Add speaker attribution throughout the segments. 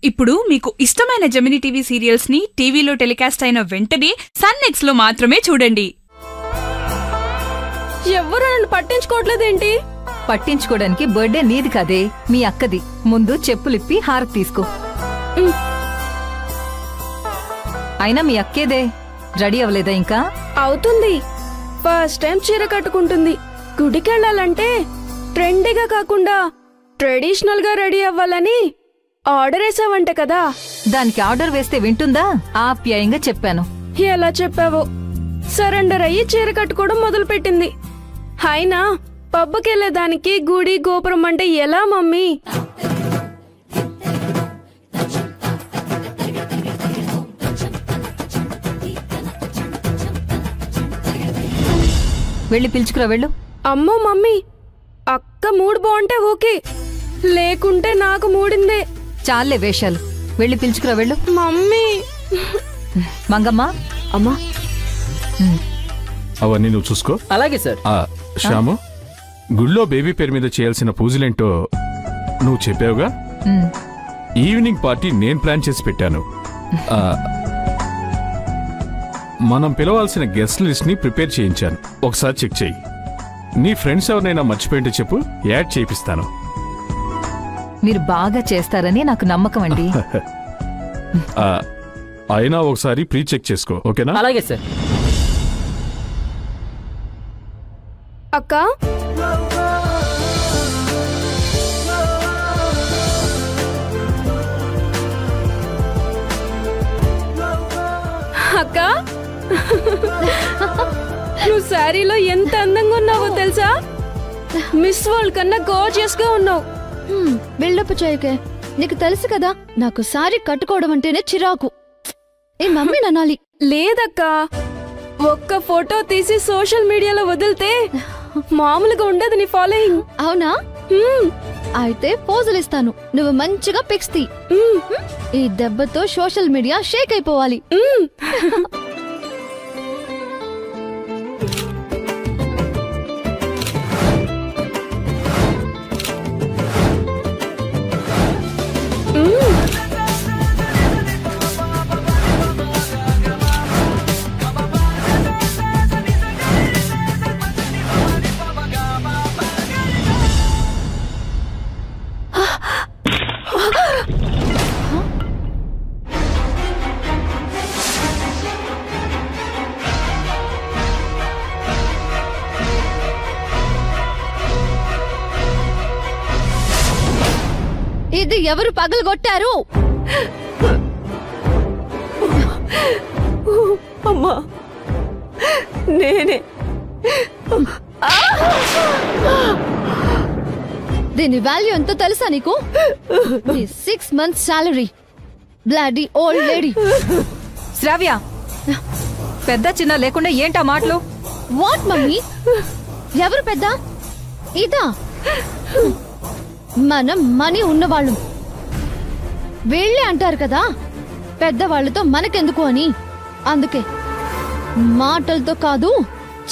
Speaker 1: ఇప్పుడు మీకు ఇష్టమైన జెమినీ టీవీ సీరియల్స్ ని టీవీలో టెలికాస్ట్ అయిన వెంటనే సన్ నెక్స్ట్ లో మాత్రమే చూడండి.
Speaker 2: ఎవ్వరూ నన్ను పట్టించుకోవట్లేదేంటి?
Speaker 3: పట్టించుకోవడానికి బర్త్డే నీది కదే, మీ అక్కది. ముందు చెప్పులిప్పి హారతి తీసుకో. అయినా మీ అక్కేదే రెడీ అవ్వలేదా ఇంకా?
Speaker 2: అవుతుంది. ఫస్ట్ టైం చీర కట్టుకుంటుంది. గుడికెళ్ళాలంటే ట్రెండీగా కాకుండా ట్రెడిషనల్ గా రెడీ అవ్వాలని ఆర్డర్ వేసావంట కదా.
Speaker 3: దానికి ఆర్డర్ వేస్తే వింటుందా? ఆప్యాయంగా చెప్పాను.
Speaker 2: ఎలా చెప్పావో. సరెండర్ అయ్యి చీర కట్టుకోవడం మొదలు పెట్టింది. అయినా పబ్బకెళ్లేదానికి గుడి గోపురం అంటే ఎలా మమ్మీ?
Speaker 3: వెళ్ళి పిలుచుకురా వెళ్ళు.
Speaker 2: అమ్మో మమ్మీ, అక్క మూడు బాగుంటే ఓకే, లేకుంటే నాకు మూడిందే.
Speaker 3: చాలే వేషాలు, వెళ్ళి పిలుచుకురా వెళ్ళు.
Speaker 2: మమ్మీ.
Speaker 3: మంగమ్మ.
Speaker 2: అమ్మా.
Speaker 4: అవన్నీ నువ్వు చూసుకో.
Speaker 5: అలాగే సార్.
Speaker 4: శ్యాము, గుళ్ళో బేబీ పేరు మీద చేయాల్సిన పూజలేంటో నువ్వు చెప్పావుగా. ఈవినింగ్ పార్టీ నేను ప్లాన్ చేసి పెట్టాను. మనం పిలవాల్సిన గెస్ట్ లిస్ట్ ని ప్రిపేర్ చేయించాను. ఒకసారి చెక్ చేయి. నీ ఫ్రెండ్స్ ఎవరినైనా మర్చిపోయింటే చెప్పు, యాడ్ చేయిస్తాను.
Speaker 3: మీరు బాగా చేస్తారని నాకు నమ్మకం అండి.
Speaker 4: అయినా ఒకసారి ప్రీ చెక్ చేసుకో, ఓకేనా?
Speaker 5: అలాగే సార్.
Speaker 2: అక్క, అక్క, నువ్వు శారీలో ఎంత అందంగా ఉన్నావో తెలుసా? మిస్ వరల్డ్ కన్నా గార్జియస్ గా ఉన్నావు.
Speaker 6: బిల్డప్ చేయకే, నీకు తెలుసు కదా నాకు సారీ కట్టుకోవడం అంటేనే చిరాకు. ఏ మమ్మీ ననాలి.
Speaker 2: లేదక్క, ఒక్క ఫోటో తీసి సోషల్ మీడియాలో వదిలితే మామూలుగా ఉండదు నీ ఫాలోయింగ్.
Speaker 6: అవునా? అయితే పోజులు ఇస్తాను, నువ్వు మంచిగా పిక్స్ తీ. ఈ దెబ్బతో సోషల్ మీడియా షేక్ అయిపోవాలి. ఇది ఎవరు పగలగొట్టారు?
Speaker 2: అమ్మా, నేనే.
Speaker 6: దీని వాల్యూ ఎంతో తెలుసా నీకు? 6 months salary. Bloody old lady.
Speaker 3: Shravya, పెద్ద చిన్న లేకుండా ఏంటా మాటలు?
Speaker 6: What mummy? ఎవరు పెద్ద? ఇదా? మనం మనీ ఉన్నవాళ్ళు. వీళ్ళే అంటారు కదా పెద్దవాళ్లతో మనకెందుకు అని. అందుకే మాటలతో కాదు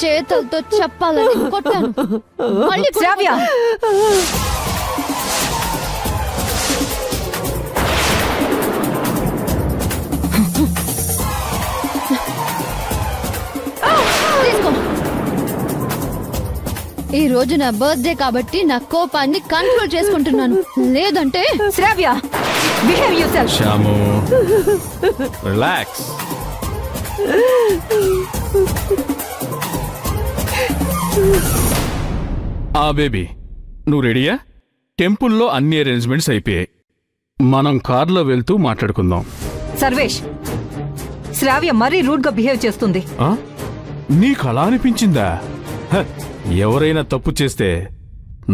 Speaker 6: చేతులతో చెప్పాలని కొట్టాను. మళ్ళీ
Speaker 3: శ్రావ్య,
Speaker 6: తీసుకో. ఈ రోజు నా బర్త్డే కాబట్టి నా కోపాన్ని కంట్రోల్ చేసుకుంటున్నాను. లేదంటే
Speaker 3: Shravya, behave yourself.
Speaker 4: Shyamu, relax. Baby, నువ్వు రెడీయా? టెంపుల్లో అన్ని అరేంజ్మెంట్స్ అయిపోయాయి. మనం కార్లో వెళ్తూ మాట్లాడుకుందాం.
Speaker 3: సర్వేష్, శ్రావ్య మరీ రూడ్ గా బిహేవ్ చేస్తుంది.
Speaker 4: నీకు అలా అనిపించిందా? ఎవరైనా తప్పు చేస్తే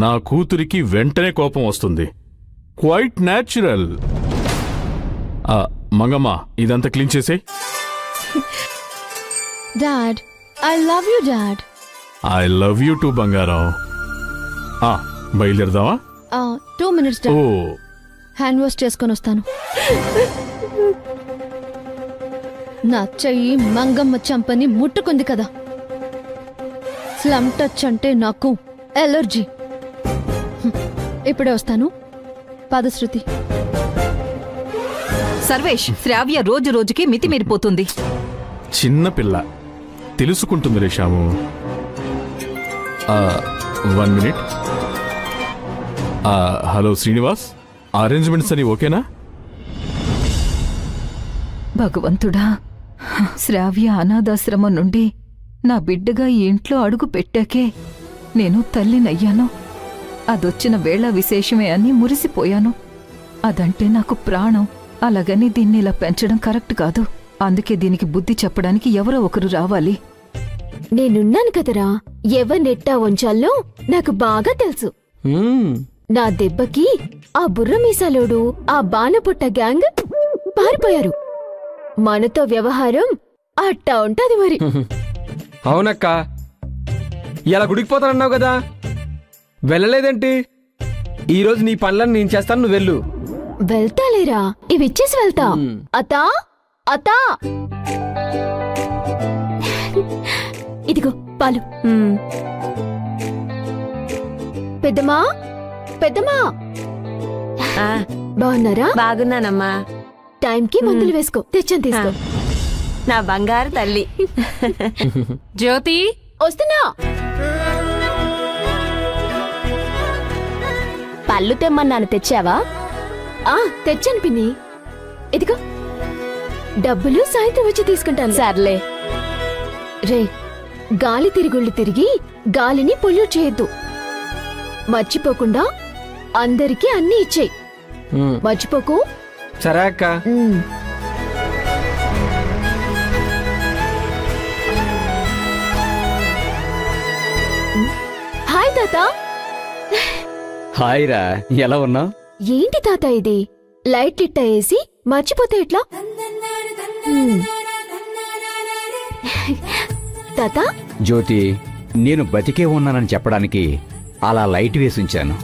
Speaker 4: నా కూతురికి వెంటనే కోపం వస్తుంది. Quite natural. మంగమ్మ, ఇదంతా క్లీన్ చేసేయ్.
Speaker 6: Dad, I love you dad.
Speaker 4: I love you two బంగారం. బయలుదేరదావా?
Speaker 6: 2 minutes డాడ్. హ్యాండ్ వాష్ చేసుకొని వస్తాను. నా చెయ్యి మంగమ్మ చంపని ముట్టుకుంది కదా. స్లమ్ టచ్ అంటే నాకు ఎలర్జీ. ఇప్పుడే వస్తాను. పద శృతి.
Speaker 3: సర్వేష్, శ్రావ్య రోజు రోజుకి మితిమీరిపోతుంది.
Speaker 4: చిన్న పిల్ల తెలుసుకుంటుంది Shyam. 1 minute. Hello Srinivas, arrangements అని ఓకేనా?
Speaker 3: భగవంతుడా, శ్రావ్య అనాథాశ్రమం నుండి నా బిడ్డగా ఈ ఇంట్లో అడుగు పెట్టాకే నేను తల్లినయ్యాను. అదొచ్చిన వేళ విశేషమే అని మురిసిపోయాను. అదంటే నాకు ప్రాణం. అలాగని దీన్ని ఇలా పెంచడం కరెక్ట్ కాదు. అందుకే దీనికి బుద్ధి చెప్పడానికి ఎవరో ఒకరు రావాలి.
Speaker 5: నేనున్నాను కదరా, ఎవరినెట్టా ఉంచాలో నాకు బాగా తెలుసు. నా దెబ్బకి ఆ బుర్ర మీసాలోడు, ఆ బాణపుట్ట గ్యాంగ్ పారిపోయారు. మనతో వ్యవహారం అట్టా ఉంటది మరి.
Speaker 7: అవునక్క, ఇలా గుడికిపోతానన్నావు కదా, వెళ్ళలేదేంటి? ఈరోజు నీ పనులను నేను చేస్తాను, నువ్వు వెళ్ళు.
Speaker 5: వెళ్తాలేరా, ఇవి ఇచ్చేసి వెళ్తా. అతా అతా, ఇదిగో పాలు. పెద్దమా పెద్దమా, బాగున్నారా?
Speaker 8: బాగున్నానమ్మా.
Speaker 5: టైంకి మందులు వేసుకో, తెచ్చాను తీసుకో.
Speaker 8: నా బంగారు తల్లి.
Speaker 1: జ్యోతి,
Speaker 5: వస్తున్నా.
Speaker 8: పళ్ళు తెమ్మన్నాను, తెచ్చావా?
Speaker 5: తెచ్చాను పిన్ని. ఇదిగో డబ్బులు సాయంత్రం వచ్చి తీసుకుంటాను.
Speaker 8: సర్లే.
Speaker 5: రే, గాలి తిరుగుళ్ళు తిరిగి గాలిని పొల్యూట్ చేయొద్దు. మర్చిపోకుండా అందరికీ అన్ని ఇచ్చేయి. మర్చిపోకు.
Speaker 7: సరే అక్క.
Speaker 5: హాయ్ తాత.
Speaker 9: హాయ్ రా, ఎలా ఉన్నావు?
Speaker 5: ఏంటి తాత ఇది? లైట్ ఇట్టా వేసి మర్చిపోతే ఎట్లా? తాత,
Speaker 9: జ్యోతి, నేను బతికే ఉన్నానని చెప్పడానికి అలా లైట్ వేసి ఉంచాను.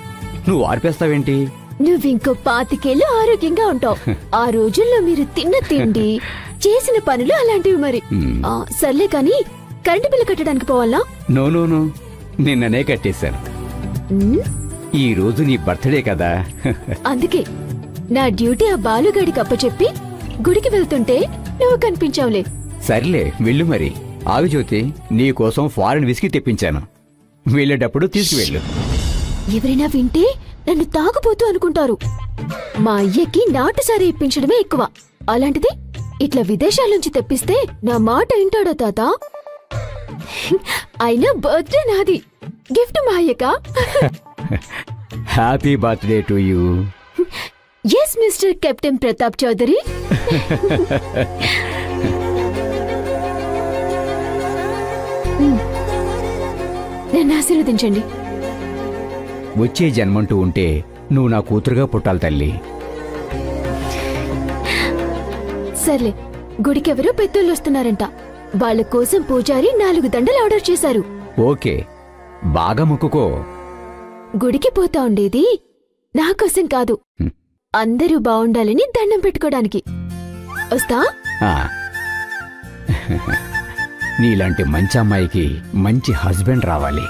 Speaker 9: నువ్వు ఆర్పేస్తావేంటి?
Speaker 5: నువ్వింకో 25 ఏళ్ళు ఆరోగ్యంగా ఉంటావు. ఆ రోజుల్లో మీరు తిన్న తిండి, చేసిన పనులు అలాంటివి మరి. సర్లే కాని కరెంటు బిల్లు కట్టడానికి పోవాలా?
Speaker 9: నో, నిన్ననే కట్టేశాను. ఈ రోజు నీ బర్త్డే కదా.
Speaker 5: అందుకే నా డ్యూటీ ఆ బాలుగాడికి అప్పచెప్పి గుడికి వెళ్తుంటే నువ్వు కనిపించావులే.
Speaker 9: సర్లే, వెళ్ళు మరి. ఆగు జ్యోతి, నీకోసం ఫారెన్ విస్కీ తెప్పించాను. వెళ్ళేటప్పుడు తీసుకువెళ్ళు.
Speaker 5: ఎవరైనా వింటే నన్ను తాగుపోతూ అనుకుంటారు. మా అయ్యకి నాటుసారి ఇప్పించడమే ఎక్కువ. అలాంటిది ఇట్లా విదేశాల నుంచి తెప్పిస్తే నా మాట వింటాడా తాత? అయినా బర్త్డే నాది, గిఫ్ట్ మా అయ్యకా.
Speaker 9: Happy birthday to you.
Speaker 5: Yes mister captain Pratap Chowdary. నన్ను ఆశీర్వదించండి.
Speaker 9: వచ్చే జన్మంటూ ఉంటే నువ్వు నా కూతురుగా పుట్టాలి తల్లి.
Speaker 5: సర్లే, గుడికెవరో పెద్దోళ్ళు వస్తున్నారంట. వాళ్ళ కోసం పూజారి 4 దండలు ఆర్డర్ చేశారు.
Speaker 9: ఓకే, బాగా మొక్కుకో.
Speaker 5: గుడికి పోతా ఉండేది నా కోసం కాదు, అందరూ బావుండాలని దండం పెట్టుకోవడానికి. వస్తా.
Speaker 9: నీలాంటి మంచి అమ్మాయికి మంచి హస్బెండ్ రావాలి.